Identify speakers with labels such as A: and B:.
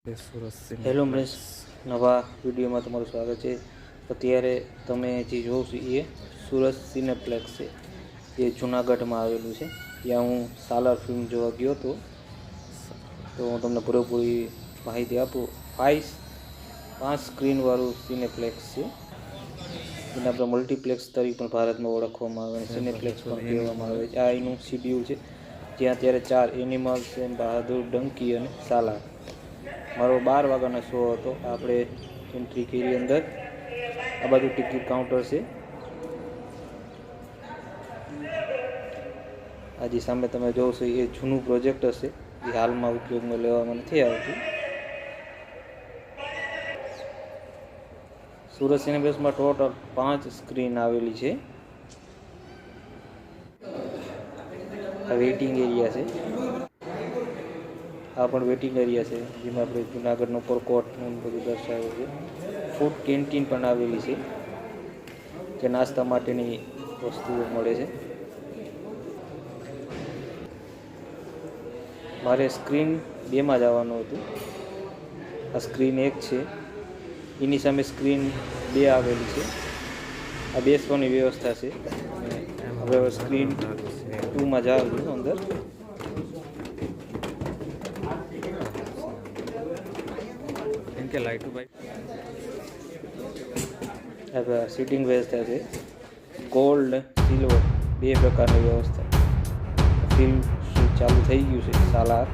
A: Hello friends, નવા વિડીયોમાં તમારું સ્વાગત છે. અત્યારે તમે જે જોવો છો એ સુરત સિનેપ્લેક્સ છે, જે જૂનાગઢમાં આવેલું છે. ત્યાં હું સાલાર ફિલ્મ જોવા ગયો હતો, તો હું તમને પૂરેપૂરી માહિતી આપું. 5 સ્ક્રીનવાળું સિનેપ્લેક્સ છે. એને આપણે મલ્ટીપ્લેક્સ તરીકે પણ ભારતમાં ઓળખવામાં આવે, સિનેપ્લેક્સ પણ કહેવામાં આવે છે. આ એનું શિડ્યુલ છે, જ્યાં અત્યારે 4 એનિમલ્સ છે, બહાદુર, ડંકી અને સાલાર. મારો 12 વાગ્યાનો શો હતો. આપણે એન્ટ્રી કરી અંદર. આ બાજુ ટિકિટ કાઉન્ટર છે. આજે સામે તમે જોવો છો એ જૂનું પ્રોજેક્ટર છે, જે હાલમાં ઉપયોગમાં લેવામાં નથી આવતું. સુરત સિનેપ્લેક્સમાં ટોટલ 5 સ્ક્રીન આવેલી છે. આ વેઇટિંગ એરિયા છે. આ પણ વેઇટિંગ એરિયા છે, જેમાં આપણે જૂનાગઢનો ઉપરકોટનું બધું દર્શાવે છે. ફૂડ કેન્ટીન પણ આવેલી છે, જે નાસ્તા માટેની વસ્તુઓ મળે છે. મારે સ્ક્રીન 2માં જવાનું હતું. આ સ્ક્રીન 1 છે, એની સામે સ્ક્રીન 2 આવેલી છે. આ બેસવાની વ્યવસ્થા છે. હવે સ્ક્રીન 2માં જાઉં છું અંદર.
B: इनके लाइट टू बाइक
A: હવે સીટિંગ વ્યવસ્થા છે. ગોલ્ડ, સિલ્વર 2 પ્રકારની વ્યવસ્થા. ફિલ્મ ચાલુ થઈ ગયું છે સાલાર.